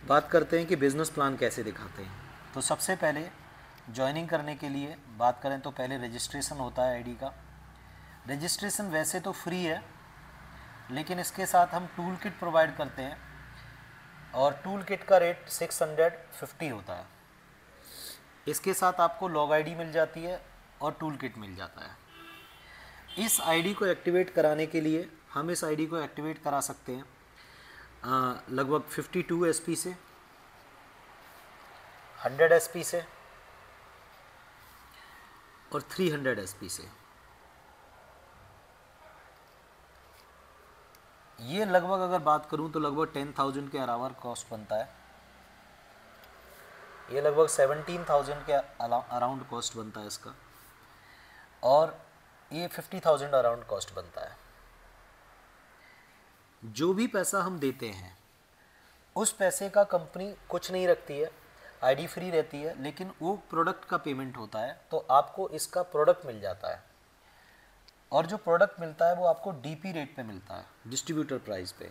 बात करते हैं कि बिज़नेस प्लान कैसे दिखाते हैं। तो सबसे पहले ज्वाइनिंग करने के लिए बात करें तो पहले रजिस्ट्रेशन होता है आईडी का। रजिस्ट्रेशन वैसे तो फ्री है, लेकिन इसके साथ हम टूल किट प्रोवाइड करते हैं और टूल किट का रेट 650 होता है। इसके साथ आपको लॉग आईडी मिल जाती है और टूल किट मिल जाता है। इस आईडी को एक्टिवेट कराने के लिए हम इस आईडी को एक्टिवेट करा सकते हैं लगभग 52 एसपी से, 100 एसपी से और 300 एसपी से। ये लगभग अगर बात करूं तो लगभग 10,000 के अराउंड कॉस्ट बनता है। ये लगभग 17,000 के अराउंड कॉस्ट बनता है इसका, और ये 50,000 अराउंड कॉस्ट बनता है। जो भी पैसा हम देते हैं उस पैसे का कंपनी कुछ नहीं रखती है, आईडी फ्री रहती है, लेकिन वो प्रोडक्ट का पेमेंट होता है। तो आपको इसका प्रोडक्ट मिल जाता है, और जो प्रोडक्ट मिलता है वो आपको डीपी रेट पे मिलता है, डिस्ट्रीब्यूटर प्राइस पे।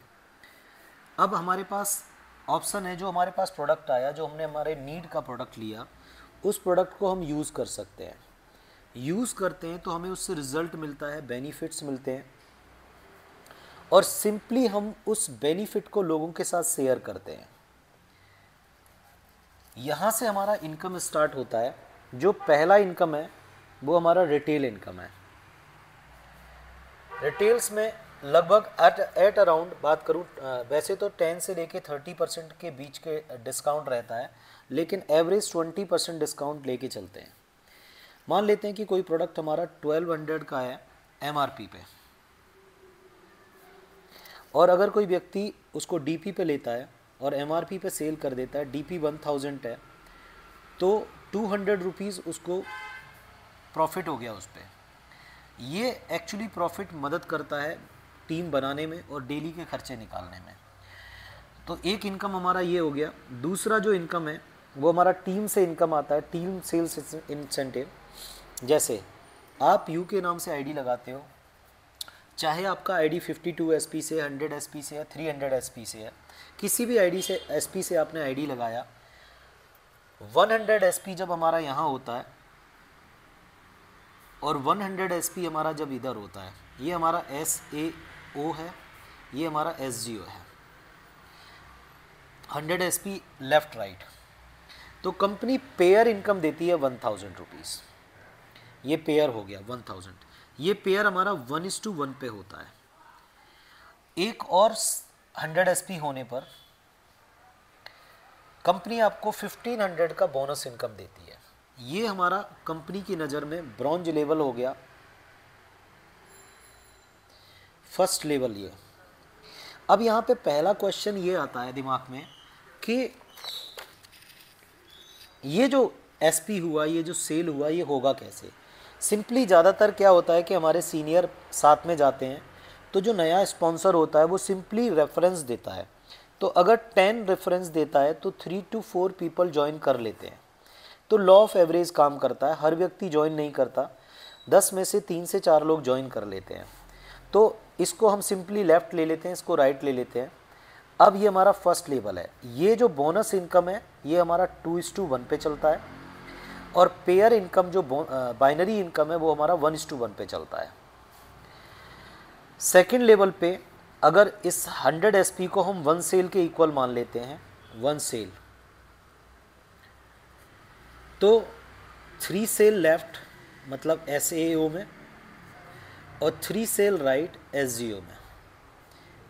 अब हमारे पास ऑप्शन है, जो हमारे पास प्रोडक्ट आया, जो हमने हमारे नीड का प्रोडक्ट लिया, उस प्रोडक्ट को हम यूज़ कर सकते हैं। यूज़ करते हैं तो हमें उससे रिजल्ट मिलता है, बेनिफिट्स मिलते हैं, और सिंपली हम उस बेनिफिट को लोगों के साथ शेयर करते हैं। यहाँ से हमारा इनकम स्टार्ट होता है। जो पहला इनकम है वो हमारा रिटेल इनकम है। रिटेल्स में लगभग एट अराउंड बात करूँ, वैसे तो 10 से लेके 30% के बीच के डिस्काउंट रहता है, लेकिन एवरेज 20% डिस्काउंट लेके चलते हैं। मान लेते हैं कि कोई प्रोडक्ट हमारा 1200 का है एमआरपी पे, और अगर कोई व्यक्ति उसको डीपी पे लेता है और एमआरपी पे सेल कर देता है, डीपी 1000 है, तो 200 रुपीज़ उसको प्रॉफिट हो गया उस पर। ये एक्चुअली प्रॉफिट मदद करता है टीम बनाने में और डेली के खर्चे निकालने में। तो एक इनकम हमारा ये हो गया। दूसरा जो इनकम है वो हमारा टीम से इनकम आता है, टीम सेल्स इंसेंटिव। जैसे आप यू के नाम से आईडी लगाते हो, चाहे आपका आईडी 52 एसपी से, 100 एसपी से या 300 एसपी से है, किसी भी आईडी से एसपी से आपने आईडी लगाया, 100 एसपी जब हमारा यहाँ होता है और 100 एसपी हमारा जब इधर होता है, ये हमारा SAO है, ये हमारा SGO है, 100 एसपी लेफ्ट राइट। तो कंपनी पेयर इनकम देती है 1000 रुपीज़। ये पेयर हो गया 1000। ये पेयर हमारा 1:1 पे होता है। एक और 100 एसपी होने पर कंपनी आपको 1500 का बोनस इनकम देती है। ये हमारा कंपनी की नज़र में ब्रॉन्ज लेवल हो गया, फर्स्ट लेवल ये। अब यहाँ पे पहला क्वेश्चन ये आता है दिमाग में कि ये जो एसपी हुआ, ये जो सेल हुआ, ये होगा कैसे। सिंपली ज़्यादातर क्या होता है कि हमारे सीनियर साथ में जाते हैं, तो जो नया स्पॉन्सर होता है वो सिंपली रेफरेंस देता है। तो अगर 10 रेफरेंस देता है तो 3 to 4 पीपल ज्वाइन कर लेते हैं। तो लॉ ऑफ एवरेज काम करता है, हर व्यक्ति ज्वाइन नहीं करता, 10 में से 3 से 4 लोग ज्वाइन कर लेते हैं। तो इसको हम सिंपली लेफ़्ट ले लेते हैं, इसको राइट ले लेते हैं। अब ये हमारा फर्स्ट लेवल है। ये जो बोनस इनकम है ये हमारा 2:1 पे चलता है, और पेयर इनकम जो बाइनरी इनकम है वो हमारा 1:1 पे चलता है। सेकेंड लेवल पे अगर इस 100 एसपी को हम 1 सेल के इक्वल मान लेते हैं, 1 सेल, तो 3 सेल लेफ्ट मतलब SAO में और 3 सेल राइट SGO में।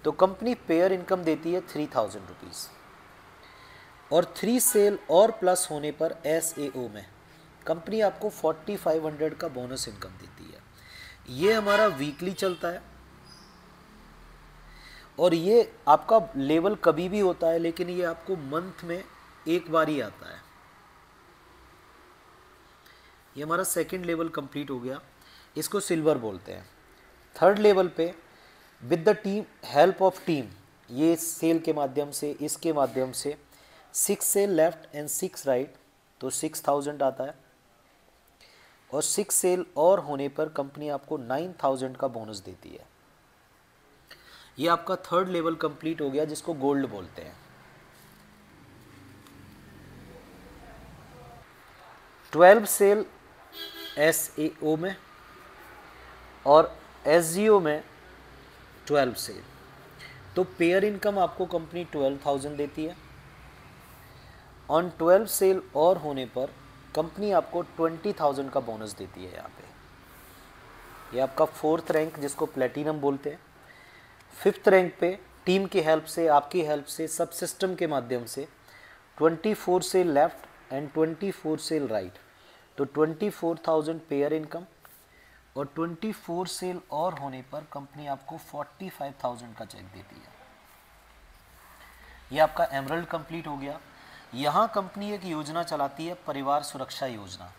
तो कंपनी पेयर इनकम देती है 3000 रुपीज़, और 3 सेल और प्लस होने पर SAO में कंपनी आपको 4500 का बोनस इनकम देती है। ये हमारा वीकली चलता है, और ये आपका लेवल कभी भी होता है, लेकिन ये आपको मंथ में एक बार ही आता है। ये हमारा सेकंड लेवल कंप्लीट हो गया, इसको सिल्वर बोलते हैं। थर्ड लेवल पे with the team help of team, ये सेल के माध्यम से, इसके माध्यम से 6 सेल लेफ्ट एंड 6 राइट, तो 6000 आता है, और 6 सेल और होने पर कंपनी आपको 9000 का बोनस देती है। ये आपका थर्ड लेवल कंप्लीट हो गया, जिसको गोल्ड बोलते हैं। 12 सेल SAO में और SGO में 12 सेल। तो पेयर इनकम आपको कंपनी 12,000 देती है। ऑन 12 सेल और होने पर कंपनी आपको 20,000 का बोनस देती है। यहाँ पे ये आपका 4th रैंक जिसको प्लेटिनम बोलते हैं। 5th रैंक पे टीम की हेल्प से, आपकी हेल्प से, सब सिस्टम के माध्यम से 24 cell left and 24 cell right, तो 24,000 पेयर इनकम और 24 सेल और होने पर कंपनी आपको 45,000 का चेक देती है। ये आपका एमरल्ड कंप्लीट हो गया। यहाँ कंपनी एक योजना चलाती है, परिवार सुरक्षा योजना,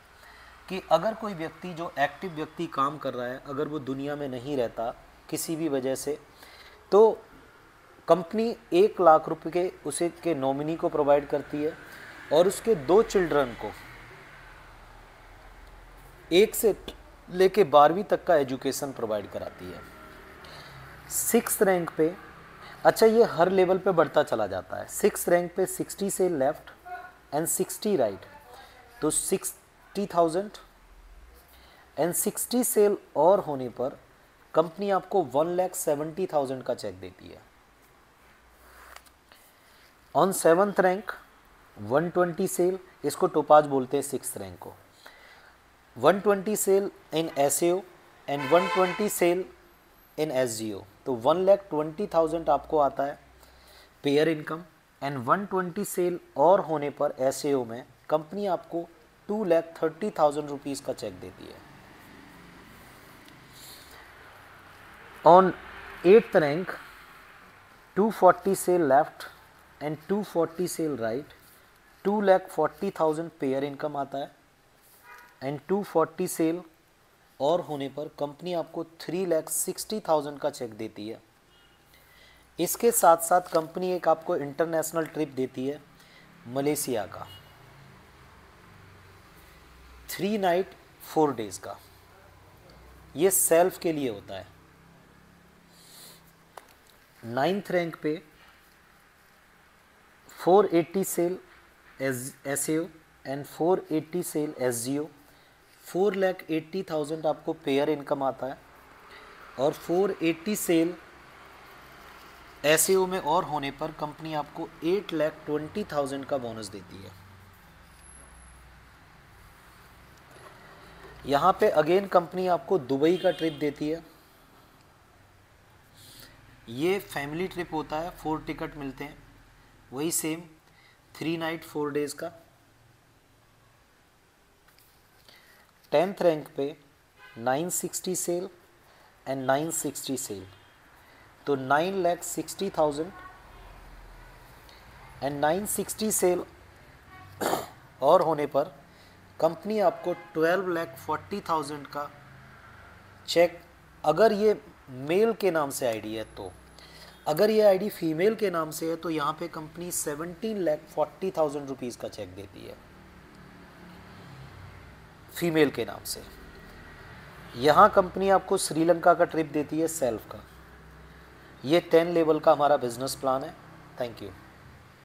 कि अगर कोई व्यक्ति जो एक्टिव व्यक्ति काम कर रहा है, अगर वो दुनिया में नहीं रहता किसी भी वजह से, तो कंपनी 1 लाख रुपए के उसे के नॉमिनी को प्रोवाइड करती है और उसके 2 चिल्ड्रन को 1 से लेके 12वीं तक का एजुकेशन प्रोवाइड कराती है। 6th रैंक पे, अच्छा ये हर लेवल पे बढ़ता चला जाता है। 6th रैंक पे 60 सेल लेफ्ट एंड 60 राइट, तो 60,000 एंड 60 सेल और होने पर कंपनी आपको 1,70,000 का चेक देती है। ऑन 7th रैंक 120 सेल, इसको टोपाज बोलते हैं 6th रैंक को, 120 cell in SAO and 120 cell in SGO, तो 1,20,000 आपको आता है पेयर इनकम एंड 120 सेल और होने पर SAO में कंपनी आपको 2,30,000 रुपीज़ का चेक देती है। On 8th rank 240 cell left and 240 cell right, 2,40,000 pair income आता है एंड 240 सेल और होने पर कंपनी आपको 3,60,000 का चेक देती है। इसके साथ साथ कंपनी एक आपको इंटरनेशनल ट्रिप देती है मलेशिया का, 3 नाइट 4 डेज का। ये सेल्फ के लिए होता है। 9th रैंक पे 480 cell SAO and 480 cell SGO, 4,80,000 आपको पेयर इनकम आता है और 480 सेल SAO में और होने पर कंपनी आपको 8,20,000 का बोनस देती है। यहाँ पे अगेन कंपनी आपको दुबई का ट्रिप देती है। ये फैमिली ट्रिप होता है, 4 टिकट मिलते हैं, वही सेम 3 नाइट 4 डेज का। 10th रैंक पे 960 सेल एंड 960 सेल, तो 9,60,000 एंड 960 सेल और होने पर कंपनी आपको 12,40,000 का चेक, अगर ये मेल के नाम से आईडी है तो। अगर ये आईडी फीमेल के नाम से है तो यहाँ पे कंपनी 17,40,000 रुपीज़ का चेक देती है फीमेल के नाम से। यहाँ कंपनी आपको श्रीलंका का ट्रिप देती है सेल्फ का। ये 10 लेवल का हमारा बिजनेस प्लान है। Thank you.